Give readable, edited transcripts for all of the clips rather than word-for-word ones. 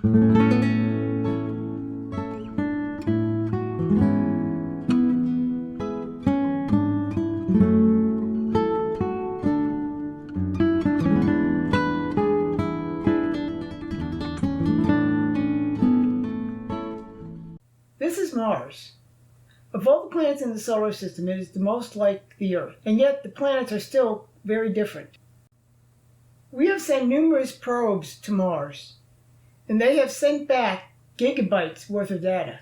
This is Mars. Of all the planets in the solar system, it is the most like the Earth, and yet the planets are still very different. We have sent numerous probes to Mars, and they have sent back gigabytes worth of data.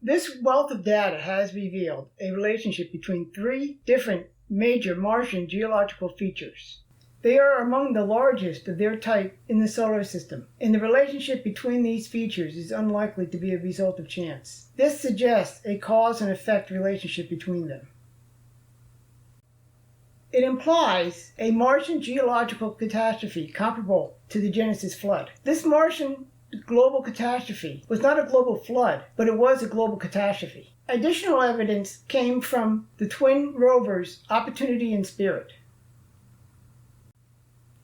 This wealth of data has revealed a relationship between three different major Martian geological features. They are among the largest of their type in the solar system, and the relationship between these features is unlikely to be a result of chance. This suggests a cause and effect relationship between them. It implies a Martian geological catastrophe comparable to the Genesis flood. This Martian global catastrophe was not a global flood, but it was a global catastrophe. Additional evidence came from the twin rovers Opportunity and Spirit.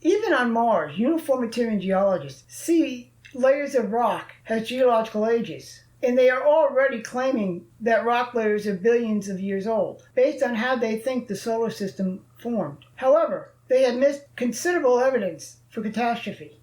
Even on Mars, uniformitarian geologists see layers of rock as geological ages, and they are already claiming that rock layers are billions of years old, based on how they think the solar system formed. However, they have missed considerable evidence for catastrophe.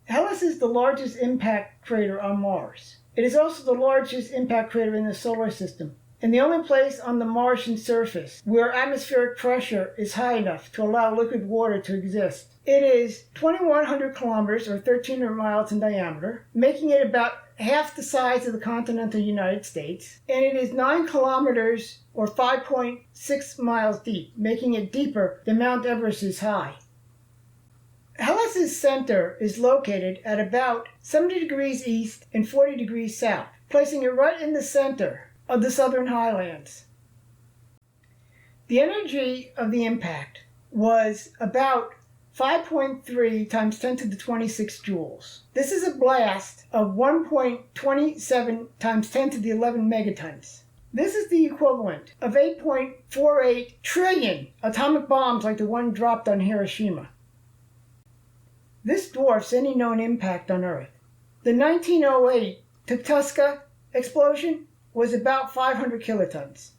Hellas is the largest impact crater on Mars. It is also the largest impact crater in the solar system, and the only place on the Martian surface where atmospheric pressure is high enough to allow liquid water to exist. It is 2,100 kilometers, or 1,300 miles in diameter, making it about half the size of the continental United States, and it is 9 kilometers, or 5.6 miles deep, making it deeper than Mount Everest is high. Hellas's center is located at about 70 degrees east and 40 degrees south, placing it right in the center of the southern highlands. The energy of the impact was about 5.3 times 10 to the 26 joules. This is a blast of 1.27 times 10 to the 11 megatons. This is the equivalent of 8.48 trillion atomic bombs like the one dropped on Hiroshima. This dwarfs any known impact on Earth. The 1908 Tunguska explosion was about 500 kilotons.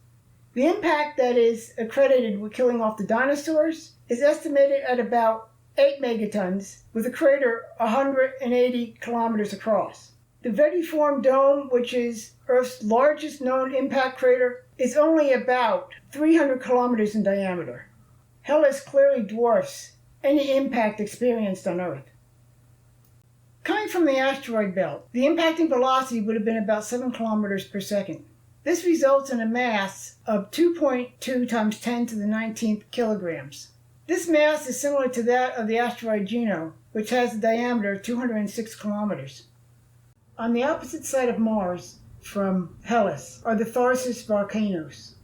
The impact that is accredited with killing off the dinosaurs is estimated at about 8 megatons, with a crater 180 kilometers across. The Vertiform Dome, which is Earth's largest known impact crater, is only about 300 kilometers in diameter. Hellas clearly dwarfs any impact experienced on Earth. Coming from the asteroid belt, the impacting velocity would have been about 7 kilometers per second. This results in a mass of 2.2 times 10 to the 19th kilograms. This mass is similar to that of the asteroid Juno, which has a diameter of 206 kilometers. On the opposite side of Mars from Hellas are the Tharsis volcanoes.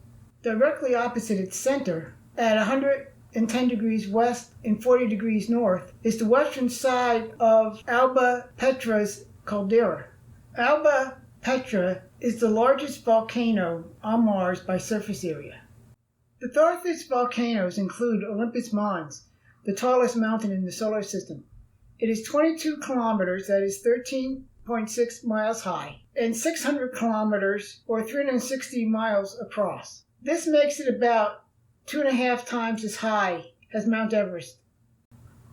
Directly opposite its center, at 110 degrees west and 40 degrees north, is the western side of Alba Petra's caldera. Alba Petra is the largest volcano on Mars by surface area. The Tharsis volcanoes include Olympus Mons, the tallest mountain in the solar system. It is 22 kilometers, that is 13.6 miles high, and 600 kilometers, or 360 miles across. This makes it about 2.5 times as high as Mount Everest.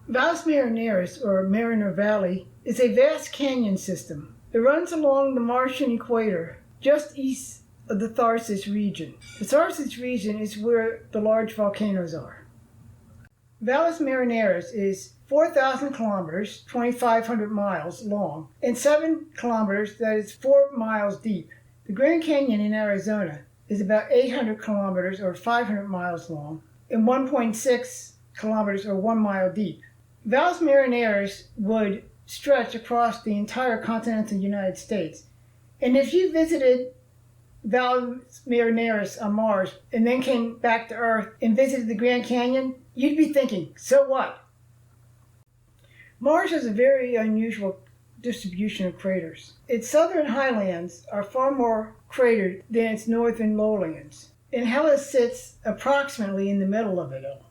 Valles Marineris, or Mariner Valley, is a vast canyon system. It runs along the Martian equator, just east of the Tharsis region. The Tharsis region is where the large volcanoes are. Valles Marineris is 4,000 kilometers, 2,500 miles long, and 7 kilometers, that is 4 miles deep. The Grand Canyon in Arizona is about 800 kilometers, or 500 miles long, and 1.6 kilometers, or 1 mile deep. Valles Marineris would stretch across the entire continental United States. And if you visited Valles Marineris on Mars and then came back to Earth and visited the Grand Canyon, you'd be thinking, so what? Mars has a very unusual distribution of craters. Its southern highlands are far more cratered than its northern lowlands, and Hellas sits approximately in the middle of it all.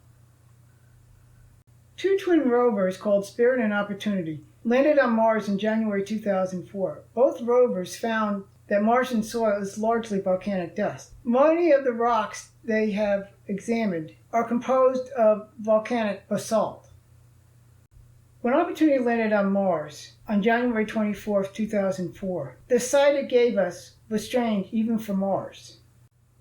Two twin rovers called Spirit and Opportunity landed on Mars in January 2004. Both rovers found that Martian soil is largely volcanic dust. Many of the rocks they have examined are composed of volcanic basalt. When Opportunity landed on Mars on January 24, 2004, the sight it gave us was strange even for Mars.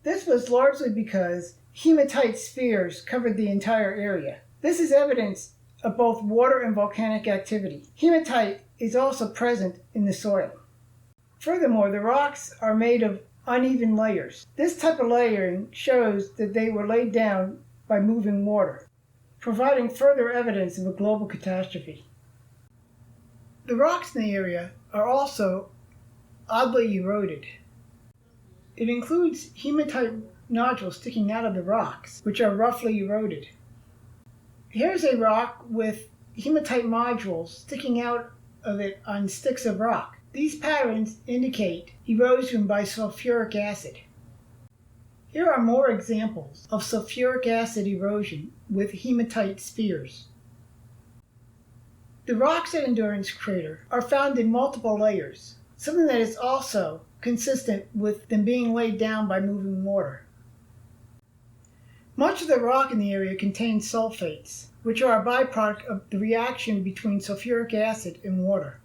This was largely because hematite spheres covered the entire area. This is evidence of both water and volcanic activity. Hematite is also present in the soil. Furthermore, the rocks are made of uneven layers. This type of layering shows that they were laid down by moving water, providing further evidence of a global catastrophe. The rocks in the area are also oddly eroded. It includes hematite nodules sticking out of the rocks, which are roughly eroded. Here's a rock with hematite nodules sticking out of it on sticks of rock. These patterns indicate erosion by sulfuric acid. Here are more examples of sulfuric acid erosion with hematite spheres. The rocks at Endurance Crater are found in multiple layers, something that is also consistent with them being laid down by moving water. Much of the rock in the area contains sulfates, which are a byproduct of the reaction between sulfuric acid and water.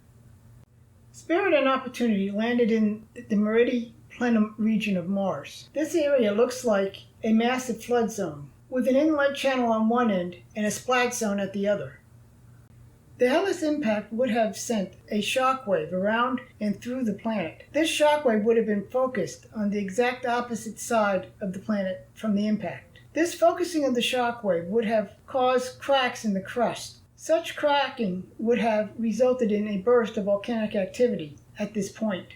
Spirit and Opportunity landed in the Meridiani Planum region of Mars. This area looks like a massive flood zone, with an inlet channel on one end and a splat zone at the other. The Hellas impact would have sent a shock wave around and through the planet. This shock wave would have been focused on the exact opposite side of the planet from the impact. This focusing of the shock wave would have caused cracks in the crust. Such cracking would have resulted in a burst of volcanic activity at this point.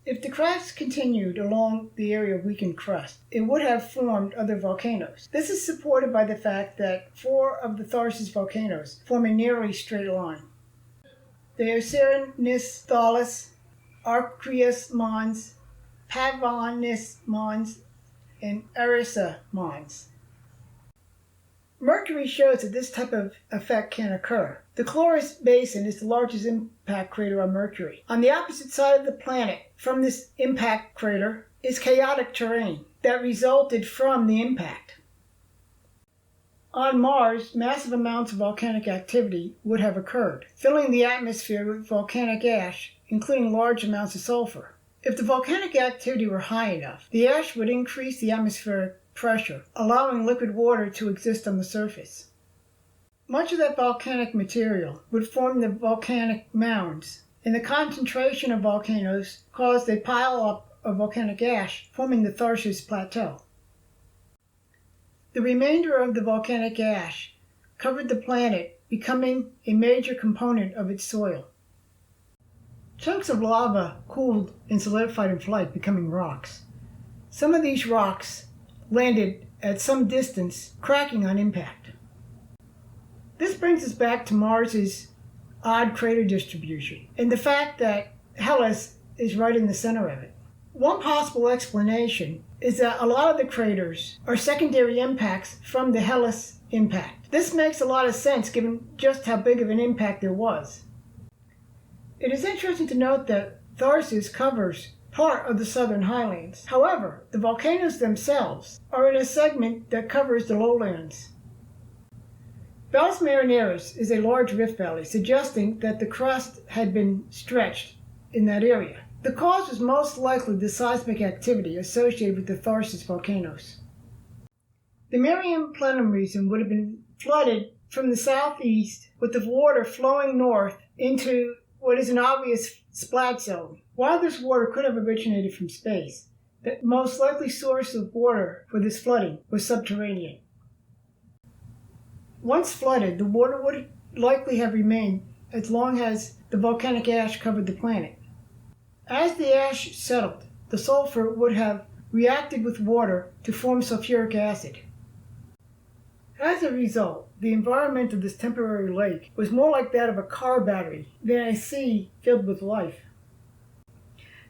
If the cracks continued along the area of weakened crust, it would have formed other volcanoes. This is supported by the fact that 4 of the Tharsis volcanoes form a nearly straight line. They are Serenus Thalas, Arcrius Mons, Pavonis Mons, and Erisa Mons. Mercury shows that this type of effect can occur. The Chloris Basin is the largest impact crater on Mercury. On the opposite side of the planet from this impact crater is chaotic terrain that resulted from the impact. On Mars, massive amounts of volcanic activity would have occurred, filling the atmosphere with volcanic ash, including large amounts of sulfur. If the volcanic activity were high enough, the ash would increase the atmospheric pressure, allowing liquid water to exist on the surface. Much of that volcanic material would form the volcanic mounds, and the concentration of volcanoes caused a pile-up of volcanic ash, forming the Tharsis Plateau. The remainder of the volcanic ash covered the planet, becoming a major component of its soil. Chunks of lava cooled and solidified in flight, becoming rocks. Some of these rocks landed at some distance, cracking on impact. This brings us back to Mars's odd crater distribution and the fact that Hellas is right in the center of it. One possible explanation is that a lot of the craters are secondary impacts from the Hellas impact. This makes a lot of sense given just how big of an impact there was. It is interesting to note that Tharsis covers part of the southern highlands. However, the volcanoes themselves are in a segment that covers the lowlands. Valles Marineris is a large rift valley, suggesting that the crust had been stretched in that area. The cause was most likely the seismic activity associated with the Tharsis volcanoes. The Meridiani Planum region would have been flooded from the southeast, with the water flowing north into what is an obvious splat zone. While this water could have originated from space, the most likely source of water for this flooding was subterranean. Once flooded, the water would likely have remained as long as the volcanic ash covered the planet. As the ash settled, the sulfur would have reacted with water to form sulfuric acid. As a result, the environment of this temporary lake was more like that of a car battery than a sea filled with life.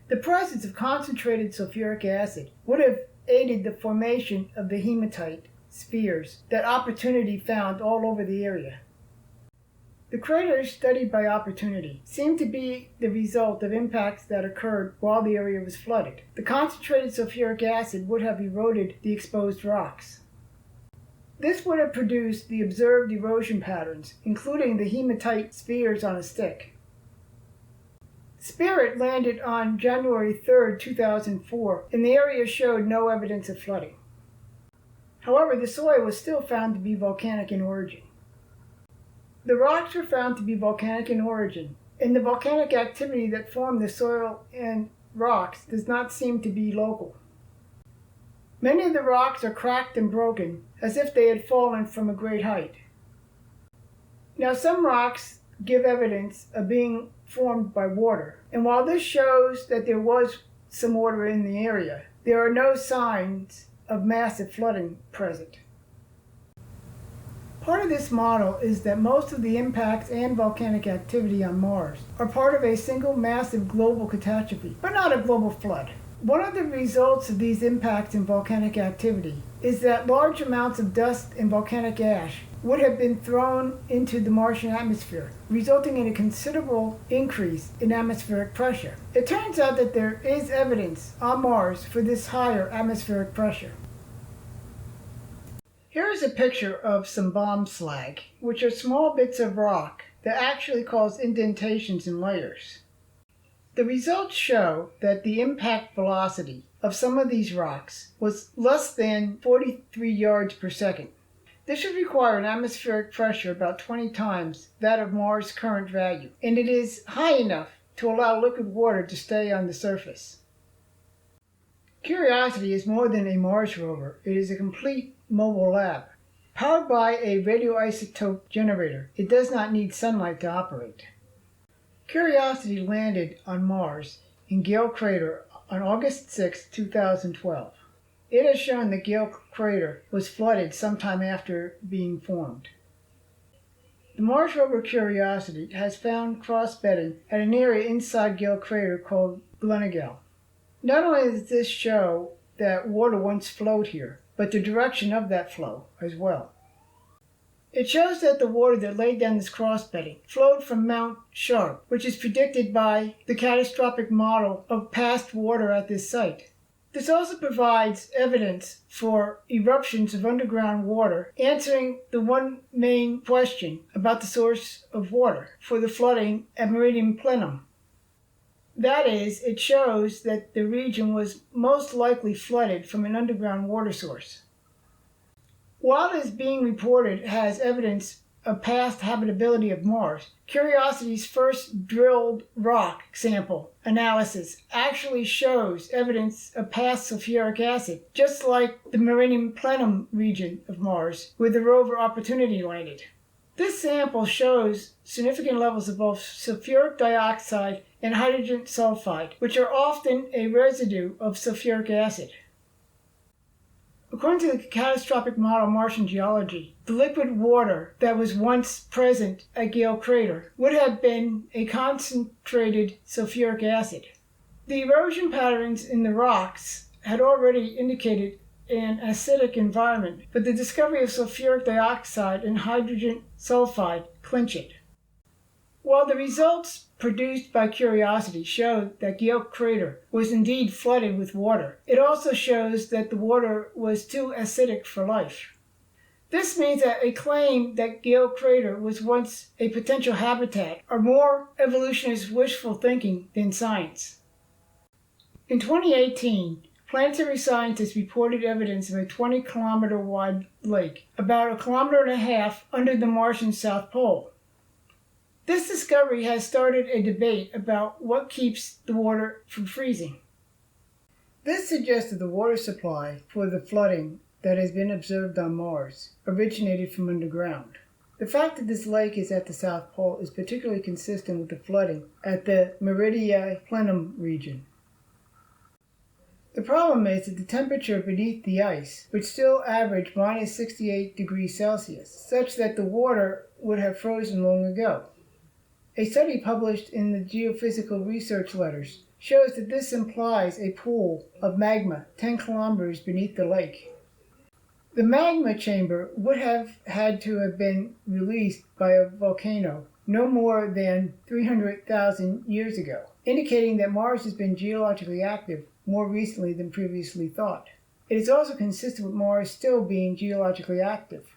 The presence of concentrated sulfuric acid would have aided the formation of the hematite spheres that Opportunity found all over the area. The craters studied by Opportunity seem to be the result of impacts that occurred while the area was flooded. The concentrated sulfuric acid would have eroded the exposed rocks. This would have produced the observed erosion patterns, including the hematite spheres on a stick. Spirit landed on January 3, 2004, and the area showed no evidence of flooding. However, the soil was still found to be volcanic in origin. The rocks were found to be volcanic in origin, and the volcanic activity that formed the soil and rocks does not seem to be local. Many of the rocks are cracked and broken, as if they had fallen from a great height. Now, some rocks give evidence of being formed by water, and while this shows that there was some water in the area, there are no signs of massive flooding present. Part of this model is that most of the impacts and volcanic activity on Mars are part of a single massive global catastrophe, but not a global flood. One of the results of these impacts and volcanic activity is that large amounts of dust and volcanic ash would have been thrown into the Martian atmosphere, resulting in a considerable increase in atmospheric pressure. It turns out that there is evidence on Mars for this higher atmospheric pressure. Here is a picture of some bomb slag, which are small bits of rock that actually cause indentations in layers. The results show that the impact velocity of some of these rocks was less than 43 yards per second. This should require an atmospheric pressure about 20 times that of Mars' current value, and it is high enough to allow liquid water to stay on the surface. Curiosity is more than a Mars rover. It is a complete mobile lab. Powered by a radioisotope generator, it does not need sunlight to operate. Curiosity landed on Mars in Gale Crater on August 6, 2012. It has shown that Gale Crater was flooded sometime after being formed. The Mars rover Curiosity has found cross-bedding at an area inside Gale Crater called Gleneagles. Not only does this show that water once flowed here, but the direction of that flow as well. It shows that the water that laid down this cross-bedding flowed from Mount Sharp, which is predicted by the catastrophic model of past water at this site. This also provides evidence for eruptions of underground water, answering the one main question about the source of water for the flooding at Meridiani Planum. That is, it shows that the region was most likely flooded from an underground water source. While it is being reported as evidence of past habitability of Mars, Curiosity's first drilled rock sample analysis actually shows evidence of past sulfuric acid, just like the Meridiani Planum region of Mars, where the rover Opportunity landed. This sample shows significant levels of both sulfuric dioxide and hydrogen sulfide, which are often a residue of sulfuric acid. According to the Catastrophic Martian Geology, the liquid water that was once present at Gale Crater would have been a concentrated sulfuric acid. The erosion patterns in the rocks had already indicated an acidic environment, but the discovery of sulfuric dioxide and hydrogen sulfide clinch it. While the results produced by Curiosity show that Gale Crater was indeed flooded with water, it also shows that the water was too acidic for life. This means that a claim that Gale Crater was once a potential habitat are more evolutionist wishful thinking than science. In 2018, planetary scientists reported evidence of a 20-kilometer wide lake, about 1.5 kilometers under the Martian South Pole. This discovery has started a debate about what keeps the water from freezing. This suggests that the water supply for the flooding that has been observed on Mars originated from underground. The fact that this lake is at the South Pole is particularly consistent with the flooding at the Meridiani Planum region. The problem is that the temperature beneath the ice would still average minus 68 degrees Celsius, such that the water would have frozen long ago. A study published in the Geophysical Research Letters shows that this implies a pool of magma 10 kilometers beneath the lake. The magma chamber would have had to have been released by a volcano no more than 300,000 years ago, indicating that Mars has been geologically active more recently than previously thought. It is also consistent with Mars still being geologically active.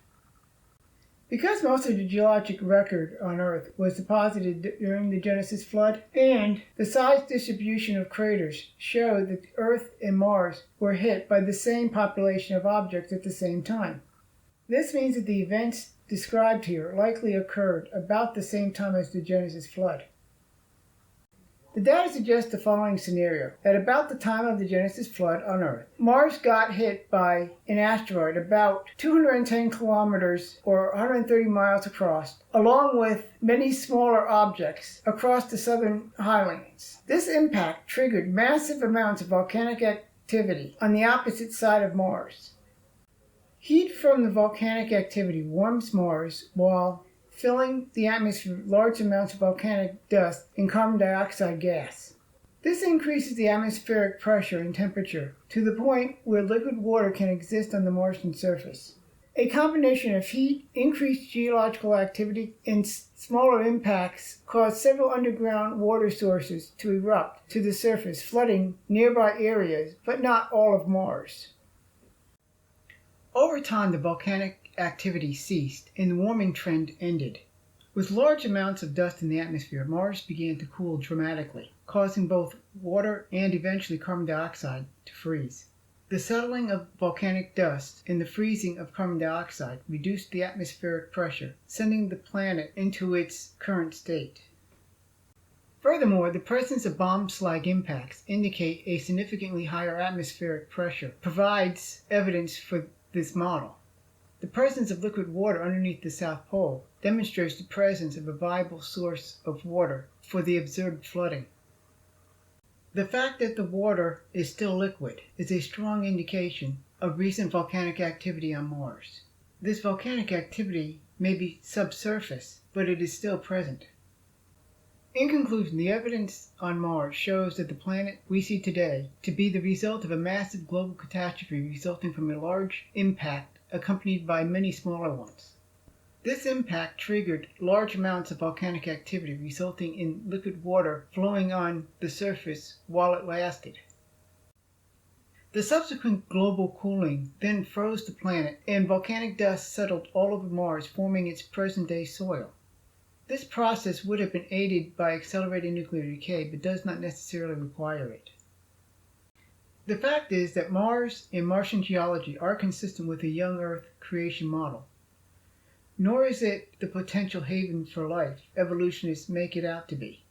Because most of the geologic record on Earth was deposited during the Genesis flood, and the size distribution of craters showed that Earth and Mars were hit by the same population of objects at the same time. This means that the events described here likely occurred about the same time as the Genesis flood. The data suggests the following scenario. At about the time of the Genesis flood on Earth, Mars got hit by an asteroid about 210 kilometers or 130 miles across, along with many smaller objects across the southern highlands. This impact triggered massive amounts of volcanic activity on the opposite side of Mars. Heat from the volcanic activity warms Mars while filling the atmosphere with large amounts of volcanic dust and carbon dioxide gas. This increases the atmospheric pressure and temperature to the point where liquid water can exist on the Martian surface. A combination of heat, increased geological activity, and smaller impacts caused several underground water sources to erupt to the surface, flooding nearby areas, but not all of Mars. Over time, the volcanic activity ceased and the warming trend ended. With large amounts of dust in the atmosphere, Mars began to cool dramatically, causing both water and eventually carbon dioxide to freeze. The settling of volcanic dust and the freezing of carbon dioxide reduced the atmospheric pressure, sending the planet into its current state. Furthermore, the presence of bomb slag impacts indicate a significantly higher atmospheric pressure, provides evidence for this model. The presence of liquid water underneath the South Pole demonstrates the presence of a viable source of water for the observed flooding. The fact that the water is still liquid is a strong indication of recent volcanic activity on Mars. This volcanic activity may be subsurface, but it is still present. In conclusion, the evidence on Mars shows that the planet we see today to be the result of a massive global catastrophe resulting from a large impact accompanied by many smaller ones. This impact triggered large amounts of volcanic activity, resulting in liquid water flowing on the surface while it lasted. The subsequent global cooling then froze the planet, and volcanic dust settled all over Mars, forming its present-day soil. This process would have been aided by accelerated nuclear decay, but does not necessarily require it. The fact is that Mars and Martian geology are consistent with a young Earth creation model. Nor is it the potential haven for life evolutionists make it out to be.